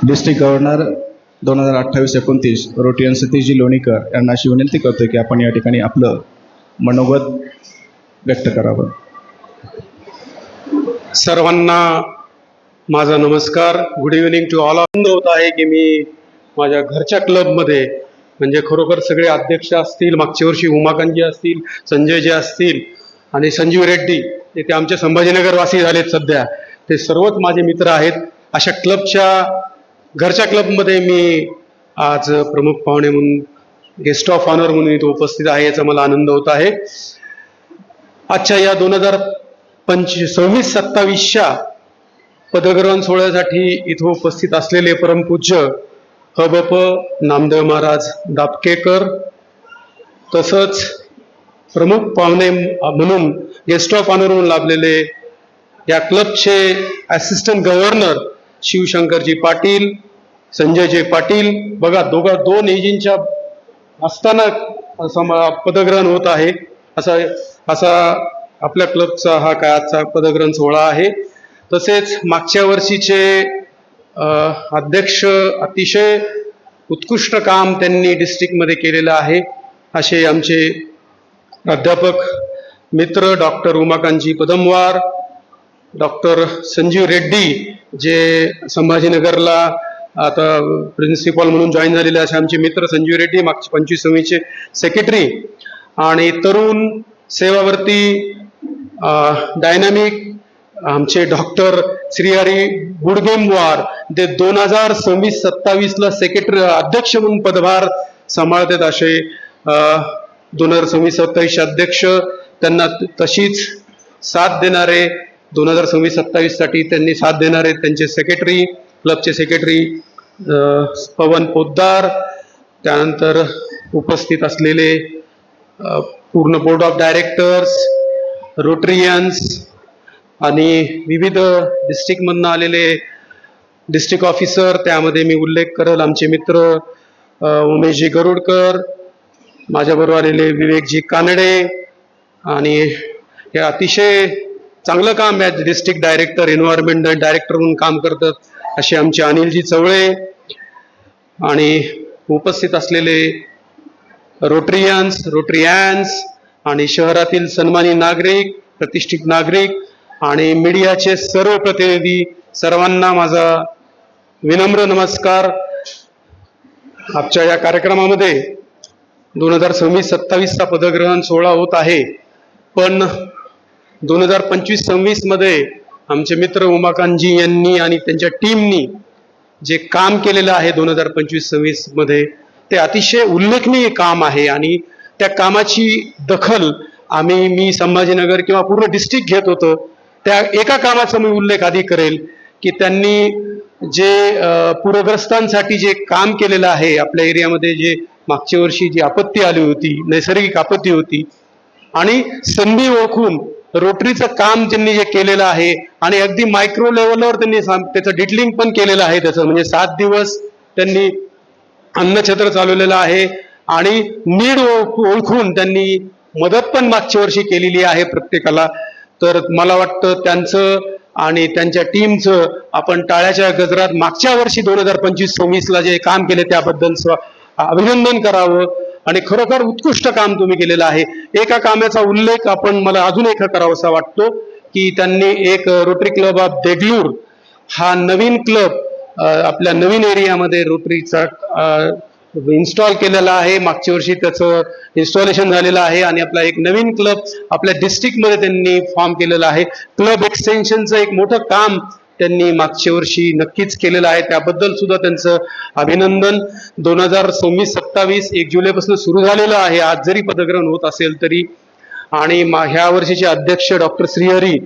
District governor 2028-29 रोटियन सतीशजी Lonikar यांना अशी विनंती करतो की आपण या ठिकाणी आपलं मनोगत व्यक्त करावं. सर्वांना माझा नमस्कार. Good evening to all. आनंद होत आहे की मी माझ्या घरच्या क्लबमध्ये म्हणजे खरोखर सगळे अध्यक्ष असतील, मागच्या वर्षी उमाकांतजी असतील, संजयजी असतील आणि संजीव रेड्डी ते आमचे संभाजीनगरवासी झालेत सध्या, ते सर्वच माझे मित्र आहेत. अशा क्लबच्या घरच्या क्लबमध्ये मी आज प्रमुख पाहुणे म्हणून गेस्ट ऑफ ऑनर म्हणून इथे उपस्थित आहे, याचा मला आनंद होत आहे. आजच्या या 2026-27च्या पदग्रहण सोहळ्यासाठी इथं उपस्थित असलेले परमपूज्य हबप नामदेव महाराज दापकेकर, तसंच प्रमुख पाहुणे म्हणून गेस्ट ऑफ ऑनर म्हणून लाभलेले या क्लबचे असिस्टंट गव्हर्नर शिवशंकरजी पाटील, संजयजी पाटील. बघा, दोन एजींच्या असताना पदग्रहण होत आहे. असा आपल्या क्लबचा हा काय आजचा पदग्रहण सोहळा आहे. तसेच मागच्या वर्षीचे अध्यक्ष अतिशय उत्कृष्ट काम त्यांनी डिस्ट्रिक्टमध्ये केलेलं आहे असे आमचे प्राध्यापक मित्र डॉक्टर उमाकांतजी पदमवार, डॉक्टर संजीव रेड्डी जे संभाजीनगरला आता प्रिन्सिपल म्हणून जॉईन झालेले असे आमचे मित्र संजीव रेड्डी, मागचे 25-26 सेक्रेटरी, आणि तरुण सेवावर्ती डायनामिक आमचे डॉक्टर श्रीहरी गुडगेमवार, ते 2026-27ला सेक्रेटरी अध्यक्ष म्हणून पदभार सांभाळतात. असे 2026-27 अध्यक्ष, त्यांना तशीच साथ देणारे 2026-27 साठी त्यांनी साथ देणारे त्यांचे सेक्रेटरी, क्लबचे सेक्रेटरी पवन पोद्दार, त्यानंतर उपस्थित असलेले पूर्ण बोर्ड ऑफ डायरेक्टर्स, रोटरियन्स आणि विविध डिस्ट्रिक्टमधनं आलेले डिस्ट्रिक्ट ऑफिसर, त्यामध्ये मी उल्लेख करेल आमचे मित्र उमेशजी गरुडकर, माझ्याबरोबर आलेले विवेकजी कानडे, आणि हे अतिशय चांगलं काम या डिस्ट्रिक्ट डायरेक्टर, एन्व्हायरमेंटल डायरेक्टर म्हणून काम करतात असे आमचे अनिलजी चवळे, आणि उपस्थित असलेले रोटरियन्स आणि शहरातील सन्मानी नागरिक, प्रतिष्ठित नागरिक आणि मीडियाचे सर्व प्रतिनिधी, सर्वांना माझा विनम्र नमस्कार. आजच्या या कार्यक्रमामध्ये 2026-27चा पदग्रहण सोहळा होत आहे, पण 2025-26 मध्ये आमचे मित्र उमाकांतजी यांनी आणि त्यांच्या टीमनी जे काम केलेलं आहे 2025-26 मध्ये, ते अतिशय उल्लेखनीय काम आहे. आणि त्या कामाची दखल मी संभाजीनगर किंवा पूर्ण डिस्ट्रिक्ट घेत होतो. त्या एका कामाचा मी उल्लेख आधी करेल की त्यांनी जे पूरग्रस्तांसाठी जे काम केलेलं आहे आपल्या एरियामध्ये, जे मागच्या वर्षी जी आपत्ती आली होती, नैसर्गिक आपत्ती होती, आणि संधी ओळखून रोटरीचं काम त्यांनी जे केलेलं आहे, आणि अगदी मायक्रो लेवलवर त्यांनी त्याचं डिटेलिंग पण केलेलं आहे. त्याचं म्हणजे 7 दिवस त्यांनी अन्नछत्र चालवलेलं आहे, आणि नीड ओळखून त्यांनी मदत पण मागच्या वर्षी केलेली आहे प्रत्येकाला. तर मला वाटतं त्यांचं आणि त्यांच्या टीमचं आपण टाळ्याच्या गजरात मागच्या वर्षी 2025-26ला जे काम केले त्याबद्दल अभिनंदन करावं. आणि खरोखर उत्कृष्ट काम तुम्ही केलेलं आहे. एका कामाचा उल्लेख मला अजून एक करावासा वाटतो की त्यांनी एक रोटरी क्लब ऑफ देगलूर हा नवीन क्लब आपल्या नवीन एरियामध्ये रोटरीचा इन्स्टॉल केलेला आहे. मागच्या वर्षी त्याचं इन्स्टॉलेशन झालेलं आहे, आणि आपला एक नवीन क्लब आपल्या डिस्ट्रिक्टमध्ये त्यांनी फॉर्म केलेला आहे. क्लब एक्सटेन्शनचं एक मोठं काम त्यांनी मागच्या वर्षी नक्कीच केलेलं आहे, त्याबद्दल सुद्धा त्यांचं अभिनंदन. 2026-27 1 जुलैपासून सुरू झालेलं आहे, आज जरी पदग्रहण होत असेल तरी. आणि ह्या वर्षीचे अध्यक्ष डॉक्टर श्रीहरी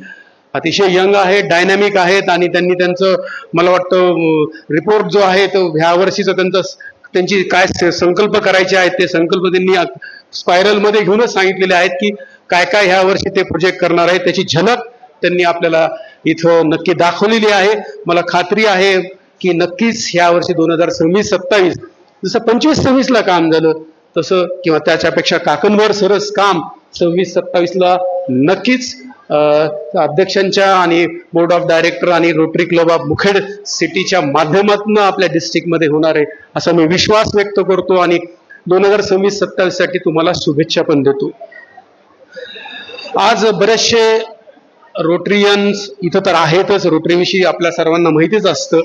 अतिशय यंग आहेत, डायनॅमिक आहेत, आणि त्यांनी त्यांचं मला वाटतं रिपोर्ट जो आहे तो ह्या वर्षीचं त्यांची काय संकल्प करायचे आहेत ते संकल्प त्यांनी स्पायरलमध्ये घेऊनच सांगितलेले आहेत की काय काय ह्या वर्षी ते प्रोजेक्ट करणार आहेत. त्याची झलक त्यांनी आपल्याला इथं नक्की दाखवलेली आहे. मला खात्री आहे की नक्कीच ह्या वर्षी 2026-27 जसं 25-26ला काम झालं तसं किंवा त्याच्यापेक्षा काकणभर सरस काम 26-27ला नक्कीच अध्यक्षांच्या आणि बोर्ड ऑफ डायरेक्टर आणि रोटरी क्लब ऑफ मुखेड सिटीच्या माध्यमातून आपल्या डिस्ट्रिक्टमध्ये होणार आहे असा मी विश्वास व्यक्त करतो आणि 2026-27 साठी तुम्हाला शुभेच्छा पण देतो. आज बरेचसे रोटरियन्स इथं तर आहेतच, रोटरीविषयी आपल्या सर्वांना माहितीच असतं.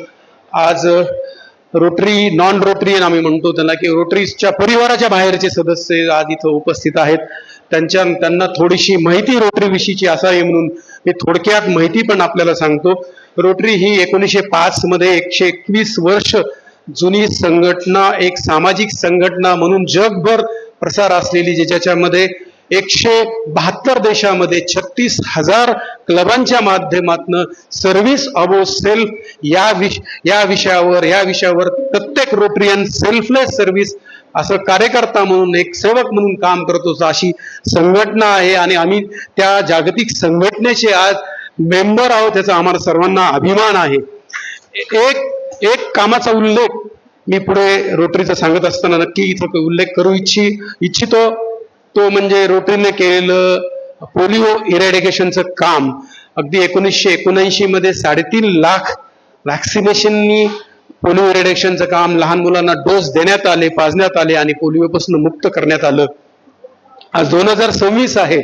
आज रोटरी नॉन रोटरियन आम्ही म्हणतो त्यांना, की रोटरीच्या परिवाराच्या बाहेरचे सदस्य आज इथं उपस्थित आहेत. त्यांना थोडीशी माहिती रोटरी विषयीची असावी म्हणून मी थोडक्यात माहिती पण आपल्याला सांगतो. रोटरी ही 1905 मध्ये 121 वर्ष जुनी संघटना, एक सामाजिक संघटना म्हणून जगभर प्रसार असलेली, ज्याच्यामध्ये 172 देशामध्ये 36,000 क्लबांच्या माध्यमातून सर्व्हिस अबो सेल्फ या विषयावर प्रत्येक रोटरियन सेल्फलेस सर्व्हिस असं कार्यकर्ता म्हणून, एक सेवक म्हणून काम करतो अशी संघटना आहे आणि आम्ही त्या जागतिक संघटनेचे आज मेंबर आहोत, त्याचा आम्हाला सर्वांना अभिमान आहे. एक कामाचा उल्लेख मी पुढे रोटरीचा सांगत असताना नक्की इथं उल्लेख करू इच्छितो, तो म्हणजे रोटरीने केलेलं पोलिओ इरॅडिकेशनचं काम. अगदी 1979 मध्ये 3.5 लाख व्हॅक्सिनेशननी पोलिओ इरॅडिकेशनचं काम, लहान मुलांना डोस देण्यात आले, पाजण्यात आले आणि पोलिओपासून मुक्त करण्यात आलं. आज 2026 आहे,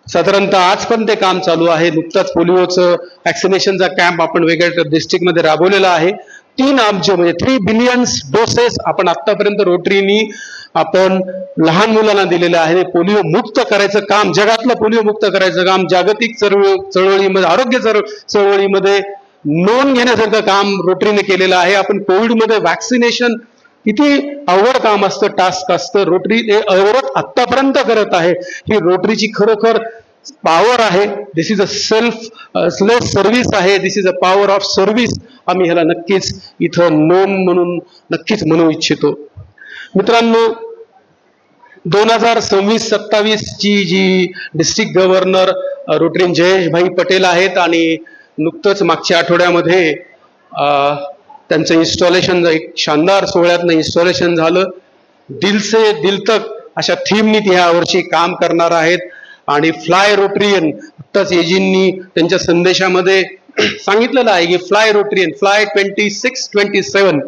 साधारणतः आज पण ते काम चालू आहे. नुकताच पोलिओचं व्हॅक्सिनेशनचा कॅम्प आपण वेगळ्या डिस्ट्रिक्टमध्ये राबवलेला आहे. 3 अब्ज म्हणजे 3 बिलियन्स डोसेस आपण आतापर्यंत रोटरीनी आपण लहान मुलांना दिलेलं आहे. पोलिओ मुक्त करायचं काम, जगातलं पोलिओ मुक्त करायचं काम, जागतिक चळवळीमध्ये, आरोग्य चळवळीमध्ये नोंद घेण्यासारखं काम रोटरीने केलेलं आहे. आपण कोविडमध्ये व्हॅक्सिनेशन किती अवघड काम असतं, टास्क असतं, रोटरी ते अवघड आतापर्यंत करत आहे. ही रोटरीची खरोखर पॉवर आहे. This is a selfless service आहे, this is a power of service. आम्ही ह्याला नक्कीच इथं नोंद म्हणून नक्कीच म्हणू इच्छितो. मित्रांनो, 2026-27 ची जी डिस्ट्रिक्ट गव्हर्नर रोटरीन जयेशभाई पटेल आहेत आणि नुकतंच मागच्या आठवड्यामध्ये त्यांचं इन्स्टॉलेशन, एक शानदार सोहळ्यातनं इन्स्टॉलेशन झालं. दिल से दिल तक अशा थीमनी ती ह्या वर्षी काम करणार आहेत. आणि फ्लाय रोटरियन, आत्ताच एजींनी त्यांच्या संदेशामध्ये सांगितलेलं आहे की फ्लाय रोटरियन, फ्लाय 26-27.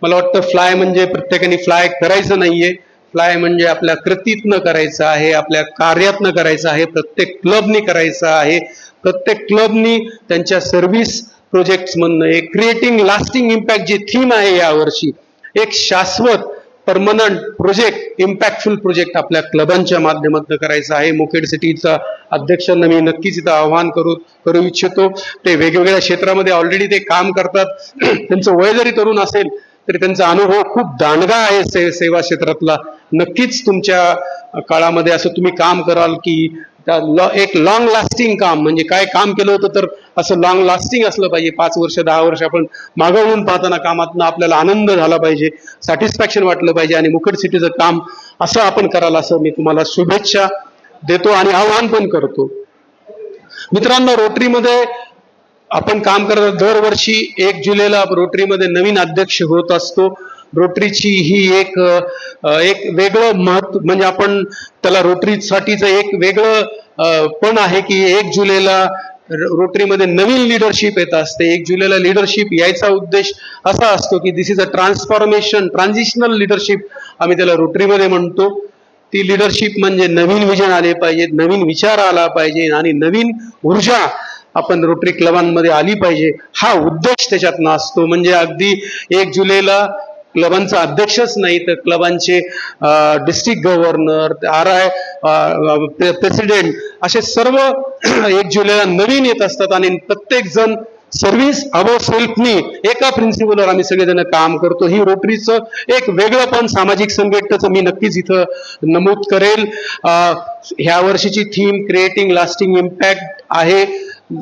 मला वाटतं फ्लाय म्हणजे प्रत्येकाने फ्लाय करायचं नाहीये, फ्लाय म्हणजे आपल्या कृतीतनं करायचं आहे, आपल्या कार्यातनं करायचं आहे, प्रत्येक क्लबनी करायचं आहे. प्रत्येक क्लबनी त्यांच्या सर्व्हिस प्रोजेक्ट म्हणणं, एक क्रिएटिंग लास्टिंग इम्पॅक्ट जी थीम आहे यावर्षी, एक शाश्वत परमनंट प्रोजेक्ट, इम्पॅक्टफुल प्रोजेक्ट आपल्या क्लबांच्या माध्यमातून करायचं आहे. मुखेड सिटीचा अध्यक्षांना मी नक्कीच इथं आवाहन करू इच्छितो. ते वेगवेगळ्या क्षेत्रामध्ये ऑलरेडी ते काम करतात. त्यांचं वय जरी तरुण असेल तरी त्यांचा अनुभव खूप दांडगा आहे सेवा क्षेत्रातला. नक्कीच तुमच्या काळामध्ये असं तुम्ही काम कराल की एक लॉंग लास्टिंग काम, म्हणजे काय काम केलं होतं तर असं लॉंग लास्टिंग असलं पाहिजे. 5 वर्ष 10 वर्ष आपण मागं वळून पाहताना कामातनं आपल्याला आनंद झाला पाहिजे, सॅटिस्फॅक्शन वाटलं पाहिजे आणि मुखेड सिटीचं काम असं आपण कराल असं मी तुम्हाला शुभेच्छा देतो आणि आवाहन पण करतो. मित्रांनो, रोटरीमध्ये आपण काम करत, दरवर्षी 1 जुलैला रोटरीमध्ये नवीन अध्यक्ष होत असतो. रोटरीची ही एक वेगळं महत्व, म्हणजे आपण त्याला रोटरीसाठीचं एक वेगळं पण आहे की 1 जुलैला रोटरीमध्ये नवीन लिडरशिप येत असते. 1 जुलैला लिडरशिप यायचा उद्देश असा असतो की दिस इज अ ट्रान्सफॉर्मेशन, ट्रान्झिशनल लिडरशिप आम्ही त्याला रोटरीमध्ये म्हणतो. ती लिडरशिप म्हणजे नवीन विजन आले पाहिजे, नवीन विचार आला पाहिजे आणि नवीन ऊर्जा आपण रोटरी क्लबांमध्ये आली पाहिजे, हा उद्देश त्याच्यातनं असतो. म्हणजे अगदी 1 जुलैला क्लबांचा अध्यक्षच नाही तर क्लबांचे डिस्ट्रिक्ट गव्हर्नर, प्रेसिडेंट असे सर्व 1 जुलैला नवीन येत असतात आणि प्रत्येक जण सर्व्हिस अबो सेल्फनी एका प्रिन्सिपलवर आम्ही सगळेजण काम करतो. ही रोटरीचं एक वेगळं पण सामाजिक संघटनेचं मी नक्कीच इथं नमूद करेल. ह्या वर्षीची थीम क्रिएटिंग लास्टिंग इम्पॅक्ट आहे.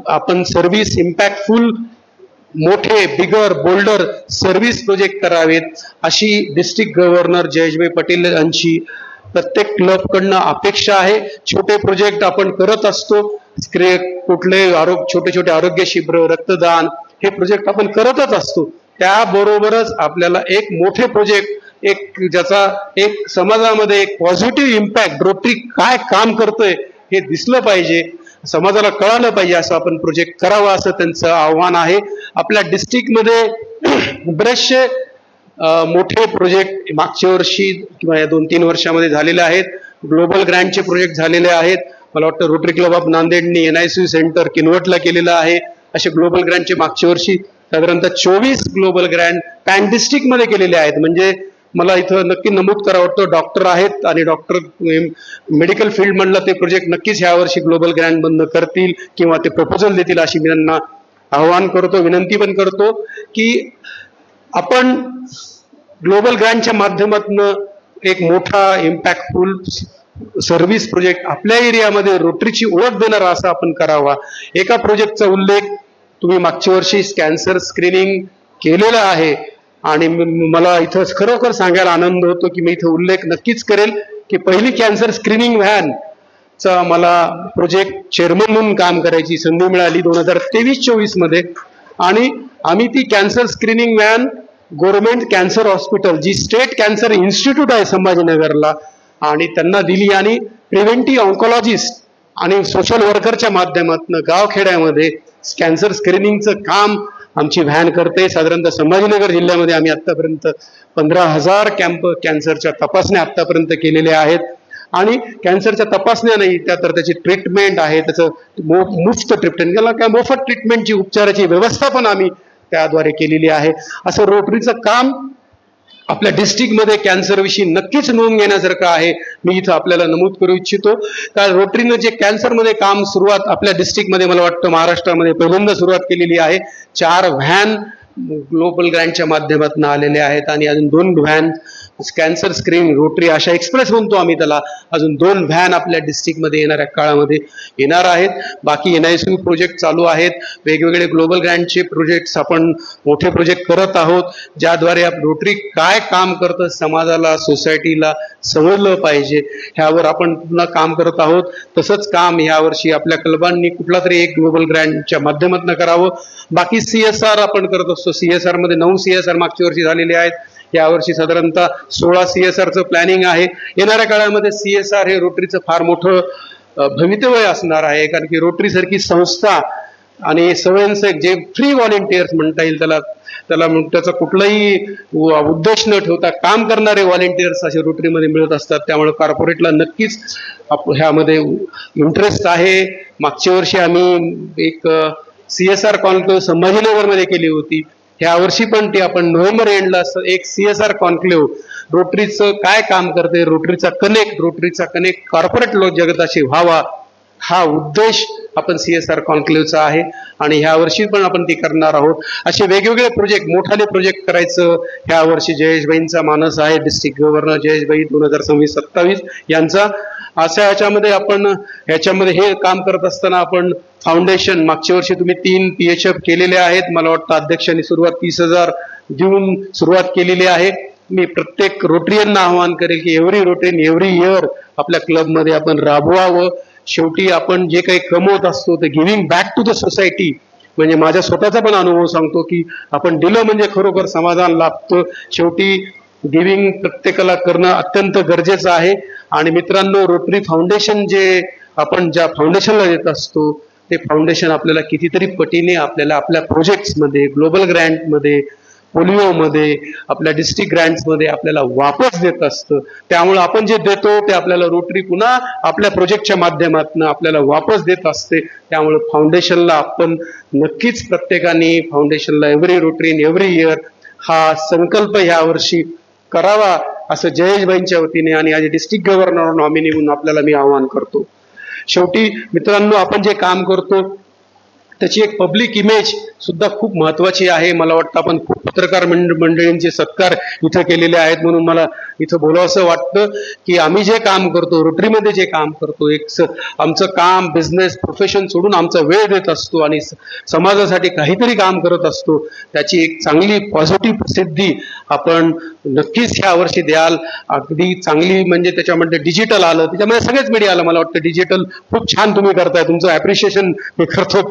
आपण सर्व्हिस इम्पॅक्टफुल, मोठे, बिगर, बोल्डर सर्व्हिस प्रोजेक्ट करावेत अशी डिस्ट्रिक्ट गव्हर्नर जयेशभाई पटेल यांची प्रत्येक क्लबकडनं अपेक्षा आहे. छोटे प्रोजेक्ट आपण करत असतो, कुठले छोटे छोटे आरोग्य शिबिर, रक्तदान, हे प्रोजेक्ट आपण करतच असतो. त्याबरोबरच आपल्याला एक मोठे प्रोजेक्ट, एक ज्याचा एक समाजामध्ये एक पॉझिटिव्ह इम्पॅक्ट, रोटरी काय काम करतोय हे दिसलं पाहिजे. समाजाला कळालं पाहिजे असं आपण प्रोजेक्ट करावा असं त्यांचं आव्हान आहे. आपल्या डिस्ट्रिक्टमध्ये बरेचसे मोठे प्रोजेक्ट मागच्या वर्षी किंवा या 2-3 वर्षामध्ये झालेले आहेत. ग्लोबल ग्रँटचे प्रोजेक्ट झालेले आहेत. मला वाटतं रोटरी क्लब ऑफ नांदेडनी NICU सेंटर किनवटला केलेलं आहे. असे ग्लोबल ग्रँटचे मागच्या वर्षी साधारणतः 24 ग्लोबल ग्रँट पॅन डिस्ट्रिक्टमध्ये केलेले आहेत. म्हणजे मला इथं नक्की नमूद करावं वाटतं, डॉक्टर आहेत आणि डॉक्टर मेडिकल फील्ड म्हणलं ते प्रोजेक्ट नक्कीच ह्या वर्षी ग्लोबल ग्रँट बंद करतील किंवा ते प्रपोजल देतील अशी मी त्यांना आवाहन करतो, विनंती पण करतो की आपण ग्लोबल ग्रँटच्या माध्यमातून एक मोठा इम्पॅक्टफुल सर्व्हिस प्रोजेक्ट आपल्या एरियामध्ये रोटरीची ओळख देणारा असा आपण करावा. एका प्रोजेक्टचा उल्लेख तुम्ही मागच्या वर्षी कॅन्सर स्क्रीनिंग केलेलं आहे आणि मला इथं खरोखर सांगायला आनंद होतो की मी इथं उल्लेख नक्कीच करेल की पहिली कॅन्सर स्क्रीनिंग व्हॅनचा मला प्रोजेक्ट चेअरमन म्हणून काम करायची संधी मिळाली 2023-24 मध्ये. आणि आम्ही ती cancer screening van government cancer hospital जी स्टेट कॅन्सर इन्स्टिट्यूट आहे संभाजीनगरला आणि त्यांना दिली आणि प्रिव्हेंटिव्ह ऑन्कॉलॉजिस्ट आणि सोशल वर्करच्या माध्यमातून गावखेड्यामध्ये कॅन्सर स्क्रीनिंगचं काम आमची व्हॅन करते. साधारणतः संभाजीनगर जिल्ह्यामध्ये आम्ही आतापर्यंत 15,000 कॅन्सरच्या तपासण्या आतापर्यंत केलेल्या आहेत. आणि कॅन्सरच्या तपासण्या नाही तर त्याची ट्रीटमेंट आहे, त्याचं मुफ्त ट्रीटमेंट, त्याला काय मोफत ट्रीटमेंटची उपचाराची व्यवस्था पण आम्ही त्याद्वारे केलेली आहे. असं रोटरीचं काम आपल्या डिस्ट्रिक्टमध्ये कॅन्सरविषयी नक्कीच नोंद घेण्यासारखं आहे. मी इथं आपल्याला नमूद करू इच्छितो कारण रोटरीनं जे कॅन्सरमध्ये काम सुरुवात आपल्या डिस्ट्रिक्टमध्ये मला वाटतं महाराष्ट्रामध्ये पहिल्यांदा सुरुवात केलेली आहे. 4 व्हॅन ग्लोबल ग्रँटच्या माध्यमातून आलेले आहेत आणि अजून 2 व्हॅन कॅन्सर स्क्रीन रोटरी आशा एक्सप्रेस म्हणतो आम्ही त्याला, अजून 2 व्हॅन आपल्या डिस्ट्रिक्टमध्ये येणाऱ्या काळामध्ये येणार आहेत. बाकी NICU प्रोजेक्ट चालू आहेत. वेगवेगळे ग्लोबल ग्रँटचे प्रोजेक्ट्स आपण मोठे प्रोजेक्ट करत आहोत ज्याद्वारे रोटरी काय काम करतं समाजाला सोसायटीला समजलं पाहिजे ह्यावर आपण पुन्हा काम करत आहोत. तसंच काम यावर्षी आपल्या क्लबांनी कुठला तरी एक ग्लोबल ग्रँटच्या माध्यमातून करावं. बाकी CSR आपण करत असतो. CSR मध्ये 9 CSR मागच्या वर्षी झालेले आहेत. यावर्षी साधारणतः 16 CSRचं प्लॅनिंग आहे. येणाऱ्या काळामध्ये CSR हे रोटरीचं फार मोठं भवितव्य असणार आहे कारण की रोटरी सारखी संस्था आणि स्वयंसेवक जे फ्री व्हॉलेंटियर्स म्हणता येईल त्याचा कुठलाही उद्देश न ठेवता काम करणारे व्हॉलेंटियर्स असे रोटरीमध्ये मिळत असतात. त्यामुळे कॉर्पोरेटला नक्कीच ह्यामध्ये इंटरेस्ट आहे. मागच्या वर्षी आम्ही एक CSR कॉन्क्लेव्ह संभाजीनगरमध्ये केली होती. ह्या वर्षी पण ती आपण नोव्हेंबर एंडला एक CSR कॉन्क्लेव्ह रोटरीचं काय काम करते, रोटरीचा कनेक्ट कॉर्पोरेट लोक जगताशी व्हावा हा उद्देश आपण CSR कॉन्क्लेव्हचा आहे आणि ह्या वर्षी पण आपण ती करणार आहोत. असे वेगवेगळे प्रोजेक्ट मोठाले प्रोजेक्ट करायचं ह्या वर्षी जयेशभाईंचा मानस आहे. डिस्ट्रिक्ट गव्हर्नर जयेशभाई 2026-27 यांचा अशा ह्याच्यामध्ये हे काम करत असताना आपण फाउंडेशन मागच्या वर्षी तुम्ही 3 PHF केलेले आहेत. मला वाटतं अध्यक्षांनी सुरुवात 30,000 देऊन सुरुवात केलेली आहे. मी प्रत्येक रोटरीयांना आवाहन करेल की एव्हरी रोटरी एव्हरी इयर आपल्या क्लबमध्ये आपण राबवावं. शेवटी आपण जे काही कमवत असतो ते giving back to the society म्हणजे माझ्या स्वतःचा पण अनुभव सांगतो की आपण दिलं म्हणजे खरोखर समाधान लाभतं. शेवटी गिव्हिंग प्रत्येकाला करणं अत्यंत गरजेचं आहे. आणि मित्रांनो रोटरी फाउंडेशन जे आपण ज्या फाउंडेशनला देत असतो ते फाउंडेशन आपल्याला कितीतरी पटीने आपल्याला आपल्या प्रोजेक्ट्समध्ये ग्लोबल ग्रँटमध्ये पोलिओमध्ये आपल्या डिस्ट्रिक्ट ग्रँट्समध्ये आपल्याला वापस देत असतं. त्यामुळे आपण जे देतो ते आपल्याला रोटरी पुन्हा आपल्या प्रोजेक्टच्या माध्यमातून आपल्याला वापस देत असते. त्यामुळे फाउंडेशनला आपण नक्कीच प्रत्येकाने फाउंडेशनला every Rotary in every year हा संकल्प यावर्षी करावा असं जयेशभाईंच्या वतीने आणि आज डिस्ट्रिक्ट गव्हर्नर नॉमिनी म्हणून आपल्याला मी आवाहन करतो. शेवटी मित्रांनो आपण जे काम करतो त्याची एक पब्लिक इमेज सुद्धा खूप महत्वाची आहे. मला वाटतं आपण खूप पत्रकार मंडळींचे सत्कार इथं केलेले आहेत म्हणून मला इथं बोलावंसं वाटतं की आम्ही जे काम करतो रोटरीमध्ये जे काम करतो आमचं काम बिझनेस प्रोफेशन सोडून आमचा वेळ देत असतो आणि समाजासाठी काहीतरी काम करत असतो. त्याची एक चांगली पॉझिटिव्ह प्रसिद्धी आपण नक्कीच ह्या वर्षी द्याल. अगदी चांगली म्हणजे त्याच्यामध्ये डिजिटल आलं, त्याच्यामध्ये सगळेच मीडिया आलं. मला वाटतं डिजिटल खूप छान तुम्ही करताय, तुमचं ॲप्रिशिएशन मी करतो.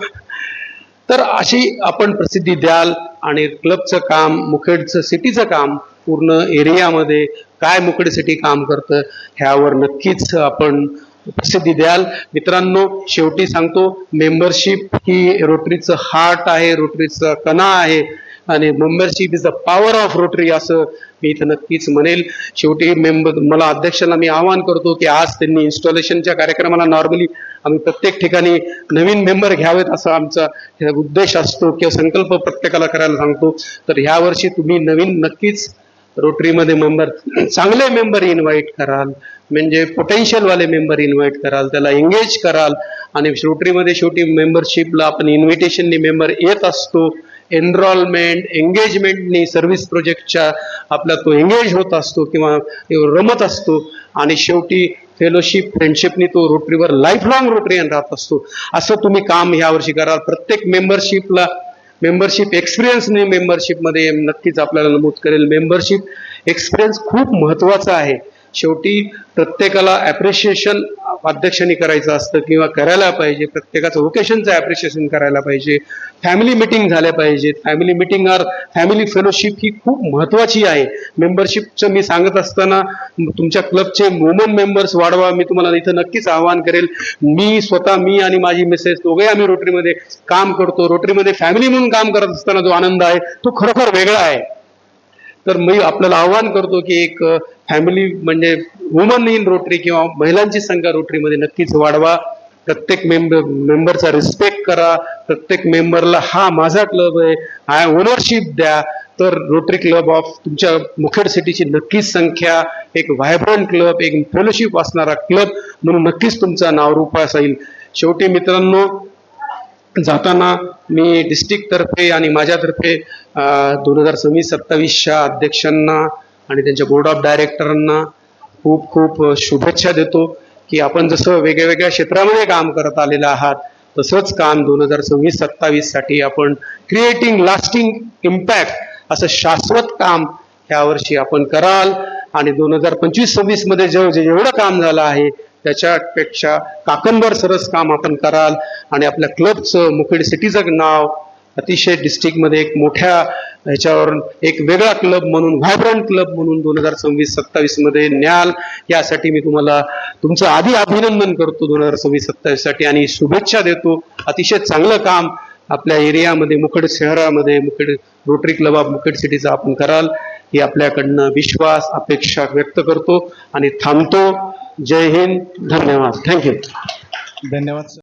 तर अशी आपण प्रसिद्धी द्याल आणि क्लबचं काम मुखेडचं सिटीचं काम पूर्ण एरियामध्ये काय मुखेड सिटी काम करतं ह्यावर नक्कीच आपण प्रसिद्धी द्याल. मित्रांनो, शेवटी सांगतो, मेंबरशिप ही रोटरीचं हार्ट आहे, रोटरीचं कणा आहे आणि membership is the power of rotary असं मी इथं नक्कीच म्हणेल. शेवटी मला अध्यक्षाला मी आवाहन करतो की आज त्यांनी इन्स्टॉलेशनच्या कार्यक्रमाला नॉर्मली आम्ही प्रत्येक ठिकाणी नवीन मेंबर घ्यावेत असा आमचा उद्देश असतो किंवा संकल्प प्रत्येकाला करायला सांगतो. तर ह्या वर्षी तुम्ही नवीन नक्कीच रोटरीमध्ये मेंबर, चांगले मेंबर इन्व्हाइट कराल, म्हणजे पोटेन्शियल वाले मेंबर इन्व्हाइट कराल, त्याला एंगेज कराल. आणि रोटरीमध्ये शेवटी मेंबरशिपला आपण इन्व्हिटेशननी मेंबर येत असतो. एनरोलमेंट एंगेजमेंटनी सर्व्हिस प्रोजेक्टच्या आपला तो एंगेज होत असतो किंवा रमत असतो. आणि शेवटी फेलोशिप फ्रेंडशिपनी तो रोटरीवर लाईफ लॉंग रोटरीयन राहत असतो. असं तुम्ही काम यावर्षी कराल. प्रत्येक मेंबरशिप एक्सपिरियन्सने मेंबरशिपमध्ये नक्कीच आपल्याला नमूद करेल. मेंबरशिप एक्सपिरियन्स खूप महत्वाचा आहे. शेवटी प्रत्येकाला ॲप्रिशिएशन अध्यक्षांनी करायचं असतं किंवा करायला पाहिजे. प्रत्येकाचं ओकेशनचं ॲप्रिशिएशन करायला पाहिजे. फॅमिली मिटिंग झाल्या पाहिजेत. फॅमिली मिटिंग और फॅमिली फेलोशिप ही खूप महत्वाची आहे. मेंबरशिपचं मी सांगत असताना तुमच्या क्लबचे वुमन मेंबर्स वाढवा. मी तुम्हाला इथं नक्कीच आवाहन करेल. मी आणि माझी मिसेस दोघे आम्ही रोटरीमध्ये काम करतो. रोटरीमध्ये फॅमिली म्हणून काम करत असताना जो आनंद आहे तो खरोखर वेगळा आहे. तर मी आपल्याला आवाहन करतो की एक फॅमिली म्हणजे वुमन इन रोटरी किंवा महिलांची संख्या रोटरीमध्ये नक्कीच वाढवा. प्रत्येक मेंबरचा रिस्पेक्ट करा. प्रत्येक मेंबरला हा माझा क्लब आहे ओनरशिप द्या. तर रोटरी क्लब ऑफ तुमच्या मुखेड सिटीची नक्कीच संख्या, एक व्हायब्रंट क्लब, एक फेलोशिप असणारा क्लब म्हणून नक्कीच तुमचा नावरूपास येईल. शेवटी मित्रांनो, जाताना मी डिस्ट्रिक्ट तर्फे आणि माझ्यातर्फे 2026-27च्या अध्यक्षांना आणि त्यांच्या बोर्ड ऑफ डायरेक्टरांना खूप खूप शुभेच्छा देतो की आपण जसं वेगवेगळ्या क्षेत्रामध्ये काम करत आलेलं आहात तसंच काम 2026-27 साठी आपण क्रिएटिंग लास्टिंग इम्पॅक्ट असं शाश्वत काम यावर्षी आपण कराल. आणि 2025-26 मध्ये जेवढं काम झालं आहे त्याच्यापेक्षा काकणभर सरस काम आपण कराल. आणि आपल्या क्लबचं मुखेड सिटीचं नाव अतिशय डिस्ट्रिक्टमध्ये एक मोठ्या ह्याच्यावर एक वेगळा क्लब म्हणून, व्हायब्रंट क्लब म्हणून 2026-27 मध्ये न्याल. यासाठी मी तुम्हाला तुमचं आधी अभिनंदन करतो 2026-27 साठी आणि शुभेच्छा देतो. अतिशय चांगलं काम आपल्या एरियामध्ये, मुखेड शहरामध्ये, Mukhed rotary club of Mukhed सिटीचं आपण कराल ही आपल्याकडनं विश्वास, अपेक्षा व्यक्त करतो आणि थांबतो. जय हिंद, धन्यवाद, थँक्यू. धन्यवाद सर.